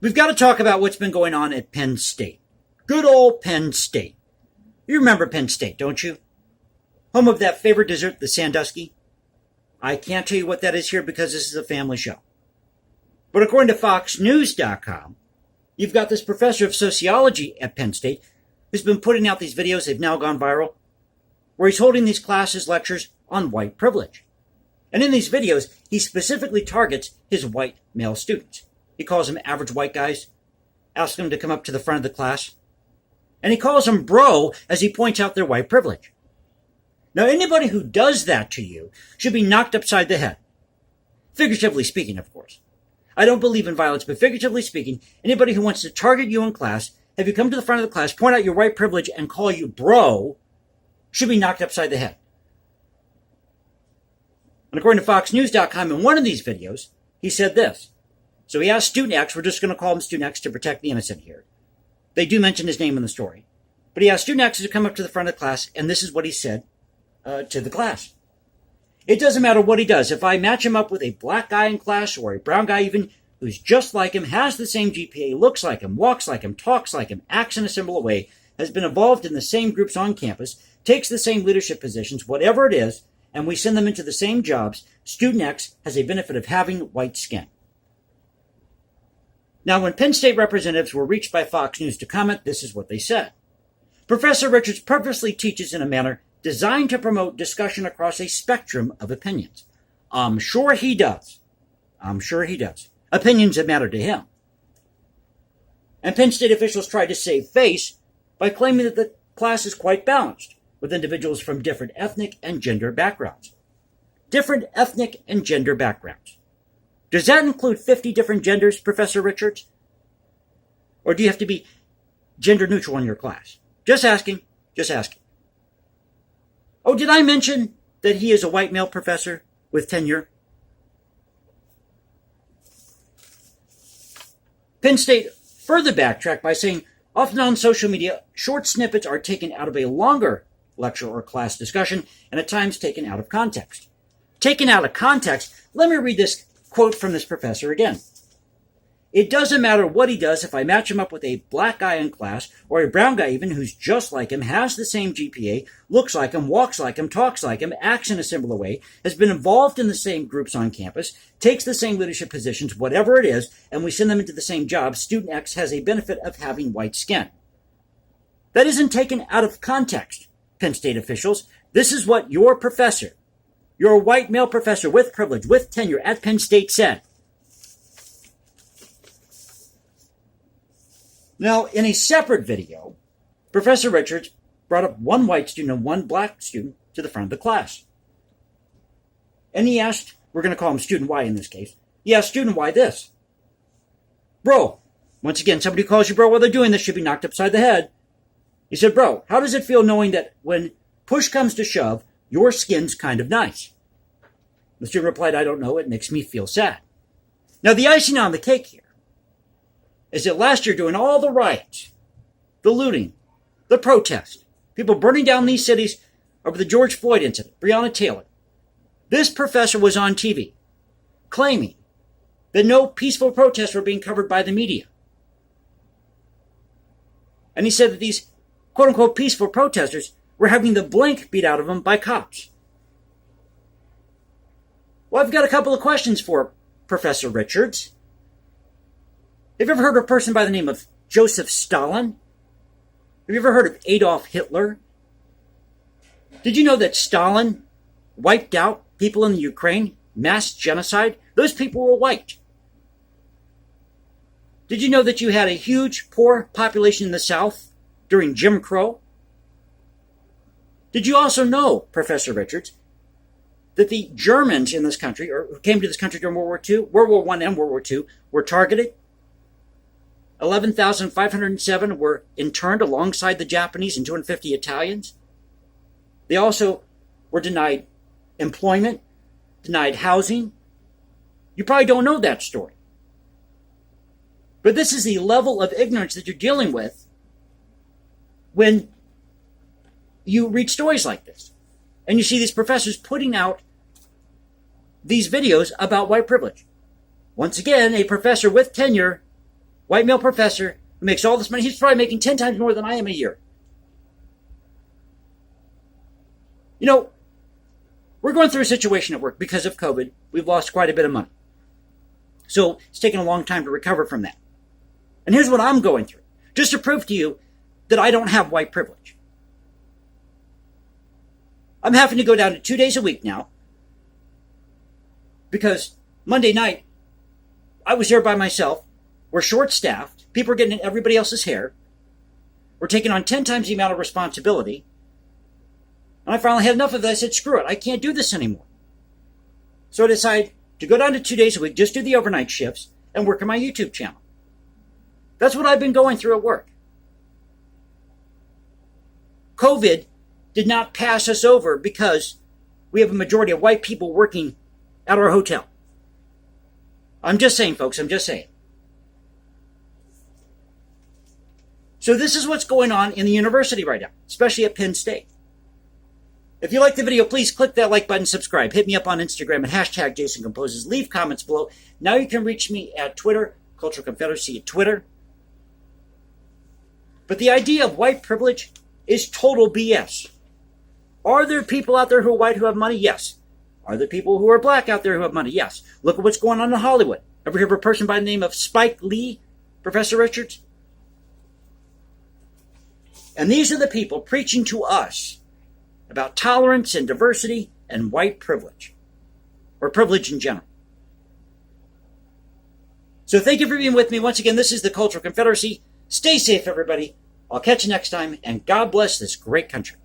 We've got to talk about what's been going on at Penn State. Good old Penn State. You remember Penn State, don't you? Home of that favorite dessert, the Sandusky. I can't tell you what that is here because this is a family show. But according to FoxNews.com, you've got this professor of sociology at Penn State who's been putting out these videos, they've now gone viral, where he's holding these classes, lectures on white privilege. And in these videos, he specifically targets his white male students. He calls them average white guys, asks them to come up to the front of the class, and he calls them bro as he points out their white privilege. Now, anybody who does that to you should be knocked upside the head. Figuratively speaking, of course. I don't believe in violence, but figuratively speaking, anybody who wants to target you in class, have you come to the front of the class, point out your white privilege, and call you bro, should be knocked upside the head. And according to FoxNews.com, in one of these videos, he said this. So he asked Student X, we're just going to call him Student X to protect the innocent here. They do mention his name in the story. But he asked Student X to come up to the front of the class, and this is what he said to the class. It doesn't matter what he does. If I match him up with a black guy in class, or a brown guy even, who's just like him, has the same GPA, looks like him, walks like him, talks like him, acts in a similar way, has been involved in the same groups on campus, takes the same leadership positions, whatever it is, and we send them into the same jobs, Student X has a benefit of having white skin. Now, when Penn State representatives were reached by Fox News to comment, this is what they said. Professor Richards purposely teaches in a manner designed to promote discussion across a spectrum of opinions. I'm sure he does. Opinions that matter to him. And Penn State officials tried to save face by claiming that the class is quite balanced, with individuals from different ethnic and gender backgrounds. Different ethnic and gender backgrounds. Does that include 50 different genders, Professor Richards? Or do you have to be gender neutral in your class? Just asking. Oh, did I mention that he is a white male professor with tenure? Penn State further backtracked by saying, often on social media, short snippets are taken out of a longer lecture or class discussion, and at times taken out of context. Taken out of context, let me read this quote from this professor again. It doesn't matter what he does if I match him up with a black guy in class, or a brown guy even, who's just like him, has the same GPA, looks like him, walks like him, talks like him, acts in a similar way, has been involved in the same groups on campus, takes the same leadership positions, whatever it is, and we send them into the same job, Student X has a benefit of having white skin. That isn't taken out of context, Penn State officials. This is what your professor, your white male professor with privilege, with tenure at Penn State said. Now, in a separate video, Professor Richards brought up one white student and one black student to the front of the class. And he asked, we're going to call him Student Y in this case, he asked Student Y this. Bro, once again, somebody who calls you bro while they're doing this should be knocked upside the head. He said, bro, how does it feel knowing that when push comes to shove, your skin's kind of nice? The student replied, I don't know, it makes me feel sad. Now, the icing on the cake here is that last year, during all the riots, the looting, the protest, people burning down these cities over the George Floyd incident, Breonna Taylor, this professor was on TV claiming that no peaceful protests were being covered by the media. And he said that these quote-unquote peaceful protesters were having the blank beat out of them by cops. Well, I've got a couple of questions for Professor Richards. Have you ever heard of a person by the name of Joseph Stalin? Have you ever heard of Adolf Hitler? Did you know that Stalin wiped out people in the Ukraine? Mass genocide? Those people were white. Did you know that you had a huge poor population in the South during Jim Crow? Did you also know, Professor Richards, that the Germans in this country, or who came to this country during World War II, World War I and World War II, were targeted? 11,507 were interned alongside the Japanese and 250 Italians. They also were denied employment, denied housing. You probably don't know that story. But this is the level of ignorance that you're dealing with when you read stories like this. And you see these professors putting out these videos about white privilege. Once again, a professor with tenure white male professor who makes all this money. He's probably making 10 times more than I am a year. You know, we're going through a situation at work because of COVID. We've lost quite a bit of money. So it's taken a long time to recover from that. And here's what I'm going through, just to prove to you that I don't have white privilege. I'm having to go down to 2 days a week now because Monday night I was there by myself. We're short-staffed. People are getting in everybody else's hair. We're taking on 10 times the amount of responsibility. And I finally had enough of this. I said, screw it. I can't do this anymore. So I decided to go down to 2 days a week, just do the overnight shifts, and work on my YouTube channel. That's what I've been going through at work. COVID did not pass us over because we have a majority of white people working at our hotel. I'm just saying, folks, I'm just saying. So this is what's going on in the university right now, especially at Penn State. If you like the video, please click that like button, subscribe. Hit me up on Instagram at hashtag Jason Composes. Leave comments below. Now you can reach me at Twitter, Cultural Confederacy at Twitter. But the idea of white privilege is total BS. Are there people out there who are white who have money? Yes. Are there people who are black out there who have money? Yes. Look at what's going on in Hollywood. Ever hear of a person by the name of Spike Lee, Professor Richards? And these are the people preaching to us about tolerance and diversity and white privilege, or privilege in general. So thank you for being with me. Once again, this is the Cultural Confederacy. Stay safe, everybody. I'll catch you next time, and God bless this great country.